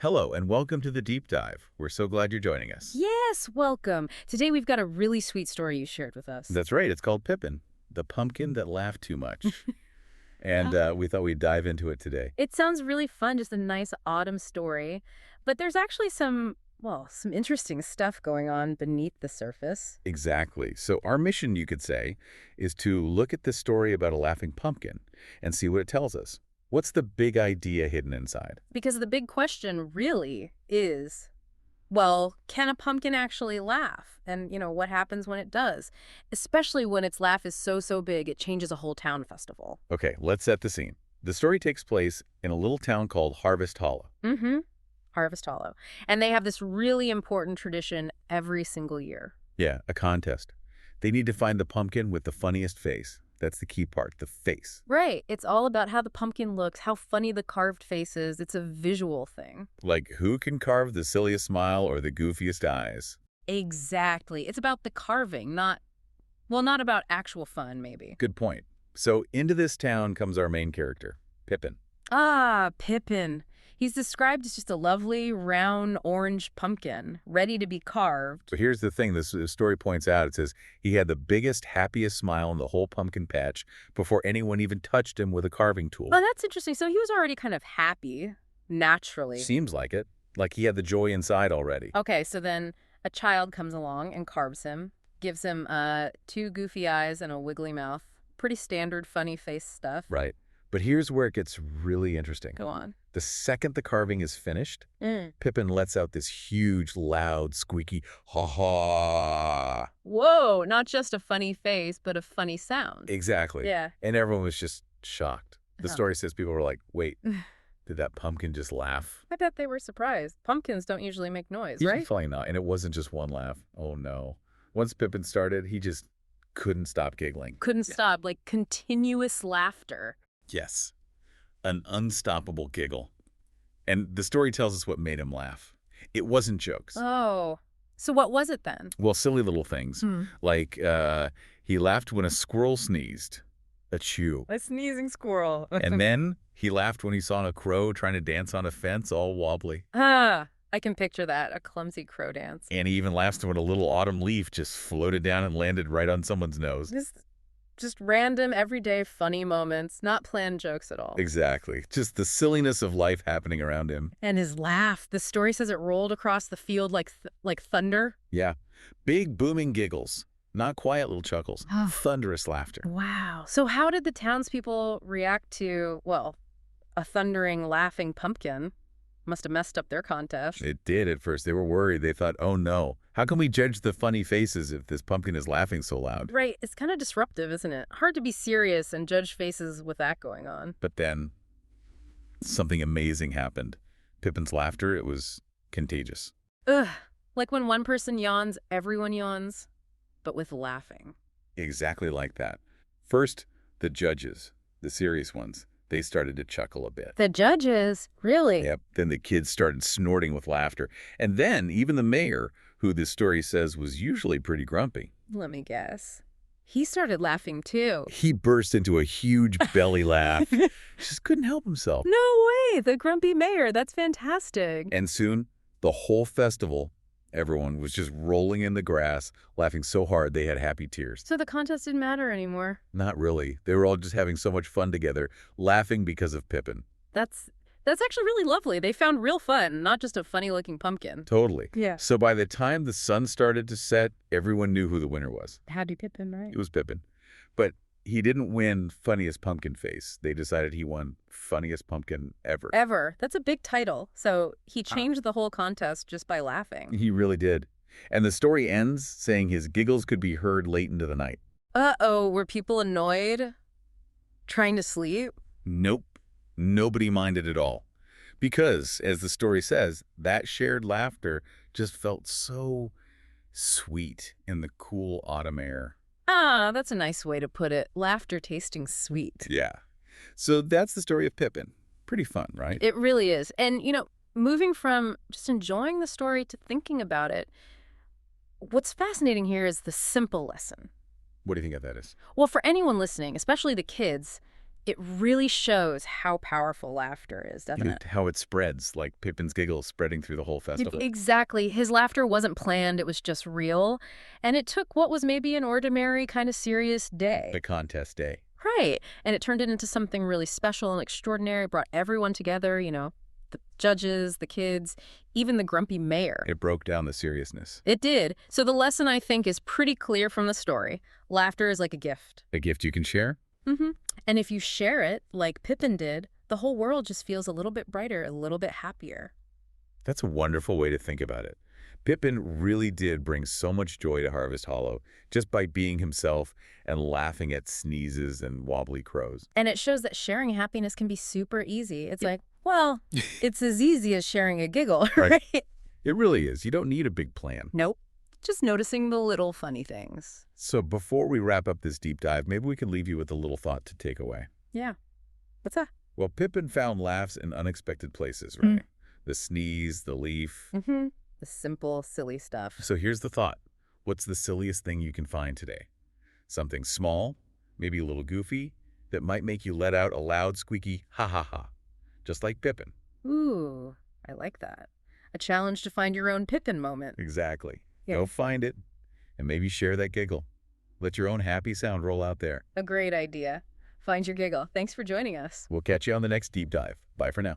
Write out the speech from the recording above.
Hello, and welcome to the Deep Dive. We're so glad you're joining us. Yes, welcome. Today we've got a really sweet story you shared with us. That's right, it's called Pippin, the pumpkin that laughed too much. And we thought we'd dive into it today. It sounds really fun, just a nice autumn story. But there's actually some interesting stuff going on beneath the surface. Exactly. So our mission, you could say, is to look at this story about a laughing pumpkin and see what it tells us. What's the big idea hidden inside? Because the big question really is, well, can a pumpkin actually laugh? And, what happens when it does? Especially when its laugh is so big, it changes a whole town festival. Okay, let's set the scene. The story takes place in a little town called Harvest Hollow. Mm-hmm. Harvest Hollow. And they have this really important tradition every single year. Yeah, a contest. They need to find the pumpkin with the funniest face. That's the key part, the face. Right. It's all about how the pumpkin looks, how funny the carved face is. It's a visual thing. Like who can carve the silliest smile or the goofiest eyes? Exactly. It's about the carving, not about actual fun, maybe. Good point. So into this town comes our main character, Pippin. Ah, Pippin. He's described as just a lovely, round, orange pumpkin, ready to be carved. But here's the thing, this story points out, it says he had the biggest, happiest smile in the whole pumpkin patch before anyone even touched him with a carving tool. Oh, that's interesting. So he was already kind of happy, naturally. Seems like it. Like he had the joy inside already. Okay, so then a child comes along and carves him, gives him two goofy eyes and a wiggly mouth. Pretty standard funny face stuff. Right. But here's where it gets really interesting. Go on. The second the carving is finished, Pippin lets out this huge, loud, squeaky ha-ha. Whoa, not just a funny face, but a funny sound. Exactly. Yeah. And everyone was just shocked. The Oh. story says people were like, wait, did that pumpkin just laugh? I bet they were surprised. Pumpkins don't usually make noise, right? Probably not. And it wasn't just one laugh. Oh, no. Once Pippin started, he just couldn't stop giggling. Couldn't stop, like continuous laughter. Yes. An unstoppable giggle. And the story tells us what made him laugh. It wasn't jokes. Oh, so what was it then? Well, silly little things. Like he laughed when a squirrel sneezed. Achoo. A sneezing squirrel. And then he laughed when he saw a crow trying to dance on a fence all wobbly. I can picture that, a clumsy crow dance. And he even laughed when a little autumn leaf just floated down and landed right on someone's nose. Just random, everyday, funny moments, not planned jokes at all. Exactly. Just the silliness of life happening around him. And his laugh, the story says it rolled across the field like thunder. Yeah. Big booming giggles. Not quiet little chuckles. Thunderous laughter. Wow. So how did the townspeople react to, well, a thundering, laughing pumpkin? Must have messed up their contest. It did at first. They were worried. They thought, oh no, how can we judge the funny faces if this pumpkin is laughing so loud? Right. It's kind of disruptive, isn't it? Hard to be serious and judge faces with that going on. But then something amazing happened. Pippin's laughter, it was contagious. Ugh. Like when one person yawns, everyone yawns, but with laughing. Exactly like that. First, the judges, the serious ones, they started to chuckle a bit. The judges? Really? Yep. Then the kids started snorting with laughter. And then even the mayor, who this story says was usually pretty grumpy. Let me guess. He started laughing too. He burst into a huge belly laugh. He just couldn't help himself. No way! The grumpy mayor. That's fantastic. And soon, the whole festival, everyone was just rolling in the grass, laughing so hard they had happy tears. So the contest didn't matter anymore. Not really. They were all just having so much fun together, laughing because of Pippin. That's actually really lovely. They found real fun, not just a funny-looking pumpkin. Totally. Yeah. So by the time the sun started to set, everyone knew who the winner was. Howdy Pippin, right? It was Pippin. But he didn't win funniest pumpkin face. They decided he won funniest pumpkin ever. Ever. That's a big title. So he changed the whole contest just by laughing. He really did. And the story ends saying his giggles could be heard late into the night. Uh-oh, were people annoyed? Trying to sleep? Nope. Nobody minded at all. Because, as the story says, that shared laughter just felt so sweet in the cool autumn air. Ah, that's a nice way to put it. Laughter tasting sweet. Yeah. So that's the story of Pippin. Pretty fun, right? It really is. And, moving from just enjoying the story to thinking about it, what's fascinating here is the simple lesson. What do you think of that is? Well, for anyone listening, especially the kids, It really shows how powerful laughter is, doesn't it? How it spreads, like Pippin's giggles spreading through the whole festival. Exactly. His laughter wasn't planned, it was just real. And it took what was maybe an ordinary, kind of serious day. The contest day. Right. And it turned it into something really special and extraordinary, brought everyone together, the judges, the kids, even the grumpy mayor. It broke down the seriousness. It did. So the lesson, I think, is pretty clear from the story. Laughter is like a gift. A gift you can share? Mm-hmm. And if you share it, like Pippin did, the whole world just feels a little bit brighter, a little bit happier. That's a wonderful way to think about it. Pippin really did bring so much joy to Harvest Hollow just by being himself and laughing at sneezes and wobbly crows. And it shows that sharing happiness can be super easy. It's like, well, it's as easy as sharing a giggle, Right. right? It really is. You don't need a big plan. Nope. Just noticing the little funny things. So before we wrap up this deep dive, maybe we can leave you with a little thought to take away. Yeah. What's that? Well, Pippin found laughs in unexpected places, right? The sneeze, the leaf. Mm-hmm. The simple, silly stuff. So here's the thought. What's the silliest thing you can find today? Something small, maybe a little goofy, that might make you let out a loud, squeaky ha-ha-ha, just like Pippin. Ooh, I like that. A challenge to find your own Pippin moment. Exactly. Yeah. Go find it, and maybe share that giggle. Let your own happy sound roll out there. A great idea. Find your giggle. Thanks for joining us. We'll catch you on the next deep dive. Bye for now.